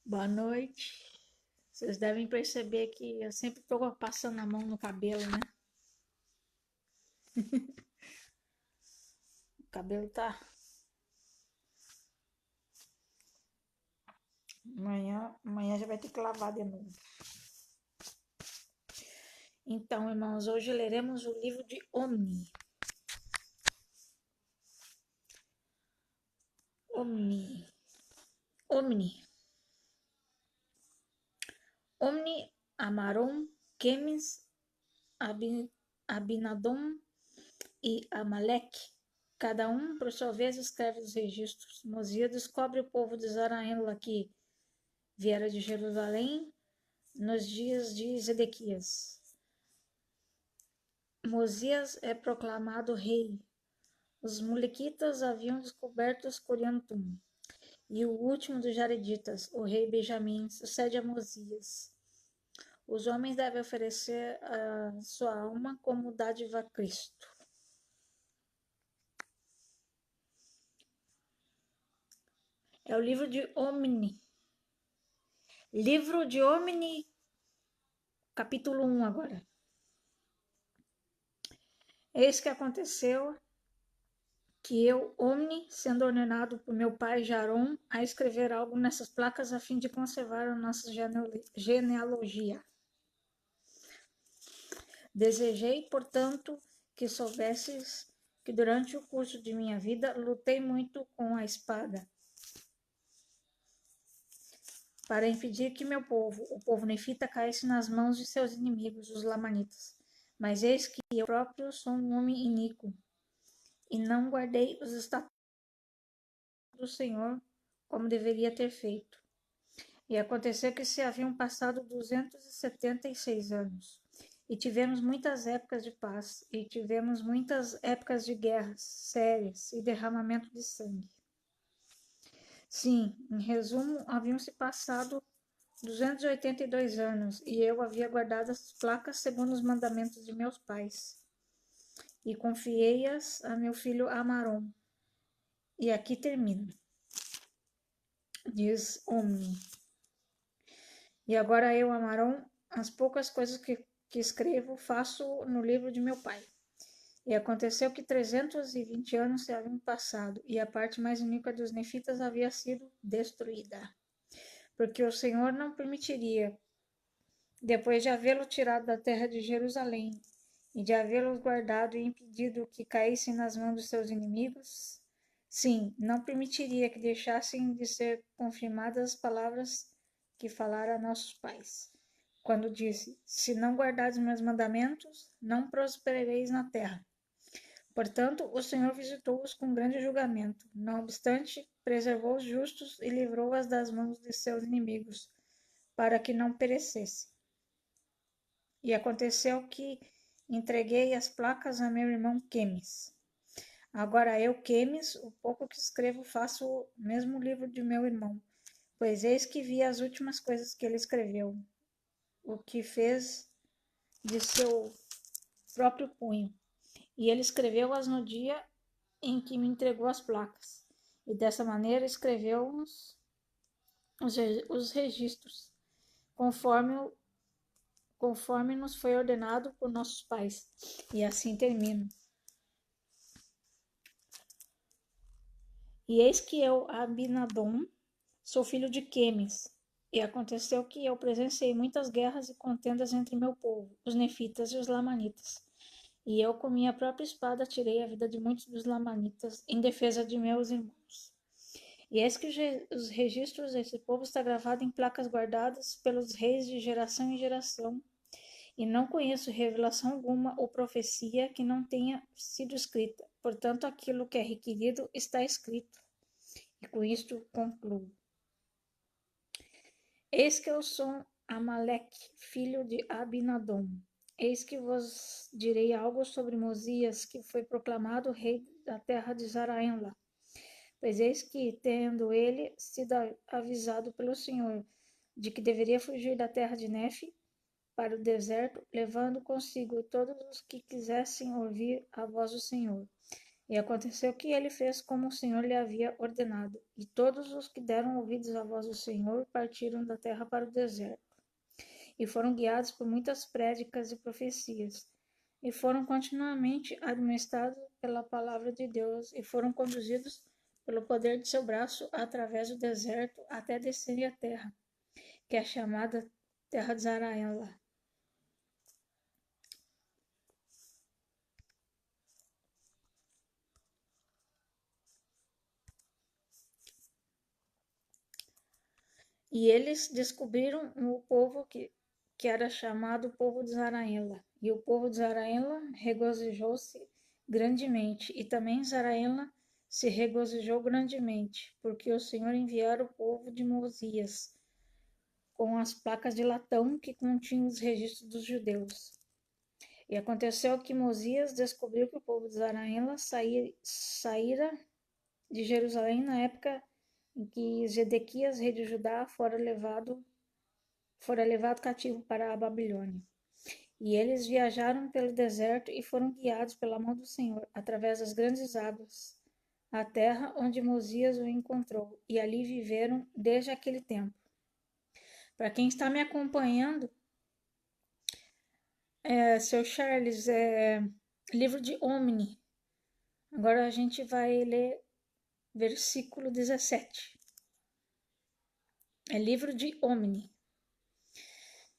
Boa noite. Vocês devem perceber que eu sempre estou passando a mão no cabelo, né? O cabelo tá. Amanhã já vai ter que lavar de novo. Então, irmãos, hoje leremos o livro de Omni. Omni. Omni. Omni Amaron, Quemes, Abinadom e Amaleque. Cada um, por sua vez, escreve os registros. Mosias descobre o povo de Zaraenla que viera de Jerusalém nos dias de Zedequias. Mosias é proclamado rei. Os Mulequitas haviam descoberto Coriantum. E o último dos Jareditas, o rei Benjamim, sucede a Mosias. Os homens devem oferecer a sua alma como dádiva a Cristo. É o livro de Omni. Livro de Omni, capítulo 1 agora. Eis que aconteceu que eu, Omni, sendo ordenado por meu pai Jarom a escrever algo nessas placas a fim de conservar a nossa genealogia. Desejei, portanto, que soubesses que durante o curso de minha vida lutei muito com a espada para impedir que meu povo, o povo nefita, caísse nas mãos de seus inimigos, os lamanitas. Mas eis que eu próprio sou um homem iníquo e não guardei os estatutos do Senhor como deveria ter feito. E aconteceu que se haviam passado 276 anos, e tivemos muitas épocas de paz, e tivemos muitas épocas de guerras sérias e derramamento de sangue. Sim, em resumo, haviam se passado 282 anos, e eu havia guardado as placas segundo os mandamentos de meus pais, e confiei-as a meu filho Amarom. E aqui termina, diz Omni. E agora eu, Amarom, as poucas coisas que escrevo, faço no livro de meu pai. E aconteceu que 320 anos se haviam passado, e a parte mais iníqua dos nefitas havia sido destruída. Porque o Senhor não permitiria, depois de havê-lo tirado da terra de Jerusalém, e de havê-los guardado e impedido que caíssem nas mãos dos seus inimigos, sim, não permitiria que deixassem de ser confirmadas as palavras que falara a nossos pais, quando disse: se não guardares meus mandamentos, não prosperareis na terra. Portanto, o Senhor visitou-os com grande julgamento. Não obstante, preservou os justos e livrou-as das mãos de seus inimigos, para que não perecessem. E aconteceu que entreguei as placas a meu irmão Quemes. Agora eu, Quemes, o pouco que escrevo, faço o mesmo livro de meu irmão, pois eis que vi as últimas coisas que ele escreveu, o que fez de seu próprio punho. E ele escreveu-as no dia em que me entregou as placas. E dessa maneira escreveu os registros, conforme, conforme nos foi ordenado por nossos pais. E assim termina. E eis que eu, Abinadom, sou filho de Quemes. E aconteceu que eu presenciei muitas guerras e contendas entre meu povo, os nefitas e os lamanitas. E eu, com minha própria espada, tirei a vida de muitos dos lamanitas em defesa de meus irmãos. E eis que os registros desse povo está gravado em placas guardadas pelos reis de geração em geração. E não conheço revelação alguma ou profecia que não tenha sido escrita. Portanto, aquilo que é requerido está escrito. E com isto concluo. Eis que eu sou Amaleque, filho de Abinadom. Eis que vos direi algo sobre Mosias, que foi proclamado rei da terra de Zaraenla. Pois eis que, tendo ele sido avisado pelo Senhor de que deveria fugir da terra de Nefe para o deserto, levando consigo todos os que quisessem ouvir a voz do Senhor. E aconteceu que ele fez como o Senhor lhe havia ordenado. E todos os que deram ouvidos à voz do Senhor partiram da terra para o deserto. E foram guiados por muitas prédicas e profecias. E foram continuamente administrados pela palavra de Deus. E foram conduzidos pelo poder de seu braço através do deserto até descerem à terra, que é chamada Terra de Zaraela. E eles descobriram o povo que era chamado povo de Zaraela. E o povo de Zaraela regozijou-se grandemente. E também Zaraela se regozijou grandemente, porque o Senhor enviara o povo de Mosias com as placas de latão que continham os registros dos judeus. E aconteceu que Mosias descobriu que o povo de Zaraela saíra de Jerusalém na época em que Zedequias, rei de Judá, fora levado cativo para a Babilônia. E eles viajaram pelo deserto e foram guiados pela mão do Senhor através das grandes águas, à terra onde Mosias o encontrou, e ali viveram desde aquele tempo. Para quem está me acompanhando, seu Charles, livro de Omni. Agora a gente vai ler versículo 17. É livro de Omni.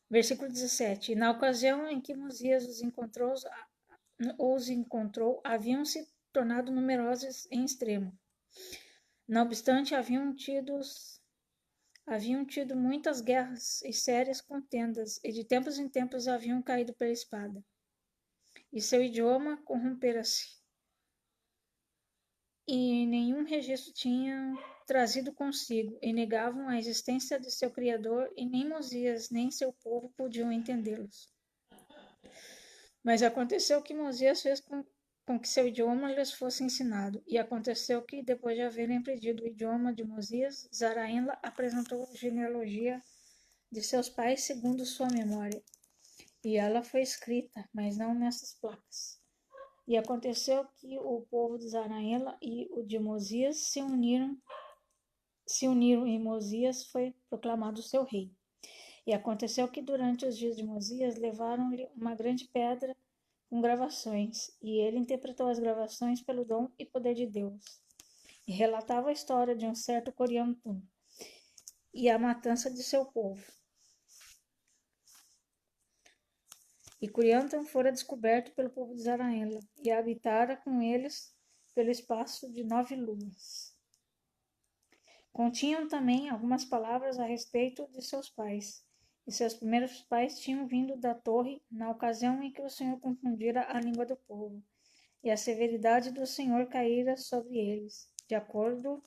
Versículo 17. Na ocasião em que Mosias os encontrou, haviam se tornado numerosos em extremo. Não obstante, haviam tido muitas guerras e sérias contendas, e de tempos em tempos haviam caído pela espada. E seu idioma corrompera-se, e nenhum registro tinham trazido consigo, e negavam a existência de seu Criador, e nem Mosias nem seu povo podiam entendê-los. Mas aconteceu que Mosias fez com que seu idioma lhes fosse ensinado. E aconteceu que, depois de haverem aprendido o idioma de Mosias, Zaraenla apresentou a genealogia de seus pais segundo sua memória. E ela foi escrita, mas não nessas placas. E aconteceu que o povo de Zaraenla e o de Mosias se uniram e Mosias foi proclamado seu rei. E aconteceu que durante os dias de Mosias levaram-lhe uma grande pedra com gravações, e ele interpretou as gravações pelo dom e poder de Deus. E relatava a história de um certo Coriantum e a matança de seu povo. E Coriantum fora descoberto pelo povo de Zaraenla, e habitara com eles pelo espaço de 9 luas. Continham também algumas palavras a respeito de seus pais. E seus primeiros pais tinham vindo da torre na ocasião em que o Senhor confundira a língua do povo, e a severidade do Senhor caíra sobre eles, de acordo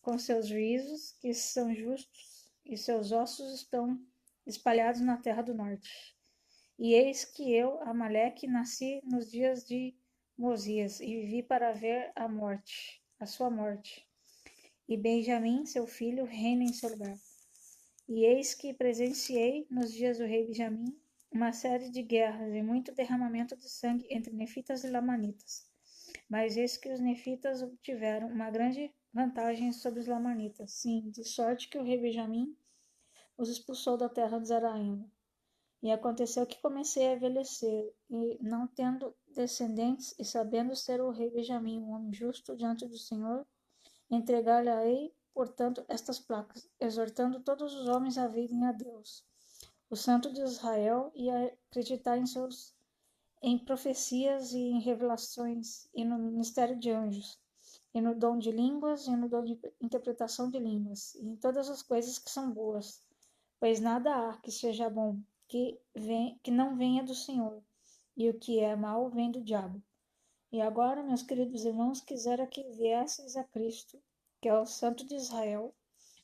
com seus juízos, que são justos, e seus ossos estão espalhados na terra do norte. E eis que eu, Amaleque, nasci nos dias de Mosias, e vivi para ver a sua morte. E Benjamim, seu filho, reina em seu lugar. E eis que presenciei, nos dias do rei Benjamim, uma série de guerras e muito derramamento de sangue entre nefitas e lamanitas. Mas eis que os nefitas obtiveram uma grande vantagem sobre os lamanitas, sim, de sorte que o rei Benjamim os expulsou da terra de Zaraim. E aconteceu que comecei a envelhecer, e não tendo descendentes, e sabendo ser o rei Benjamim um homem justo diante do Senhor, entregar-lhe-ei, portanto, estas placas, exortando todos os homens a virem a Deus, o Santo de Israel, e a acreditar em profecias e em revelações, e no ministério de anjos, e no dom de línguas, e no dom de interpretação de línguas, e em todas as coisas que são boas, pois nada há que seja bom, que não venha do Senhor, e o que é mau vem do diabo. E agora, meus queridos irmãos, quisera que viesseis a Cristo, que é o Santo de Israel,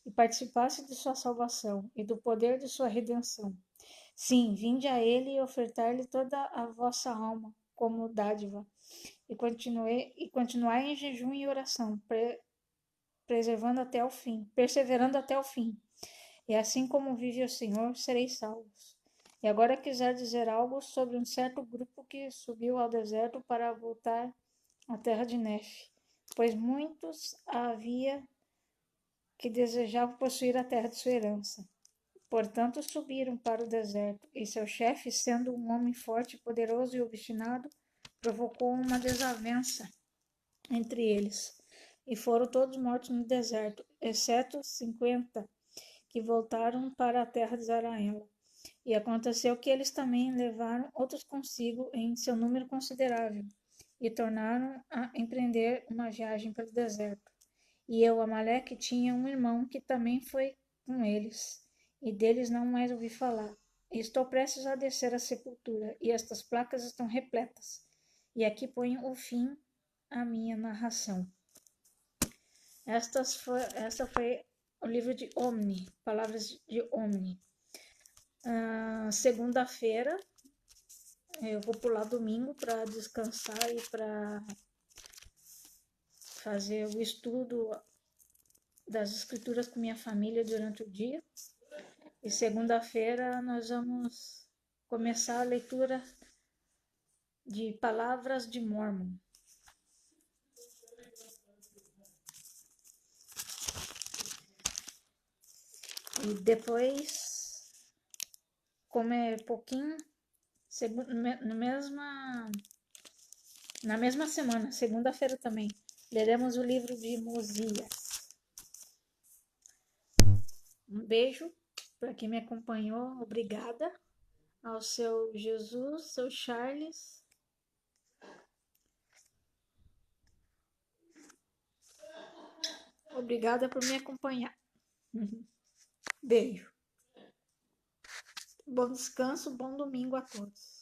e participasse de sua salvação e do poder de sua redenção. Sim, vinde a ele e ofertar-lhe toda a vossa alma como dádiva, e continuai em jejum e oração, perseverando até o fim. E assim como vive o Senhor, sereis salvos. E agora quiser dizer algo sobre um certo grupo que subiu ao deserto para voltar a terra de Nefe, pois muitos havia que desejavam possuir a terra de sua herança. Portanto, subiram para o deserto, e seu chefe, sendo um homem forte, poderoso e obstinado, provocou uma desavença entre eles, e foram todos mortos no deserto, exceto 50 que voltaram para a terra de Zaraela. E aconteceu que eles também levaram outros consigo em seu número considerável, e tornaram a empreender uma viagem pelo deserto. E eu, Amaleque, tinha um irmão que também foi com eles, e deles não mais ouvi falar. E estou prestes a descer à sepultura, e estas placas estão repletas. E aqui ponho o fim à minha narração. Esta foi o livro de Omni, Palavras de Omni. Segunda-feira, eu vou pular domingo para descansar e para fazer o estudo das escrituras com minha família durante o dia. E segunda-feira nós vamos começar a leitura de Palavras de Mórmon. E depois, como é pouquinho, na mesma semana, segunda-feira também, leremos o livro de Mosias. Um beijo para quem me acompanhou, obrigada. Ao seu Jesus, seu Charles. Obrigada por me acompanhar. Beijo. Bom descanso, bom domingo a todos.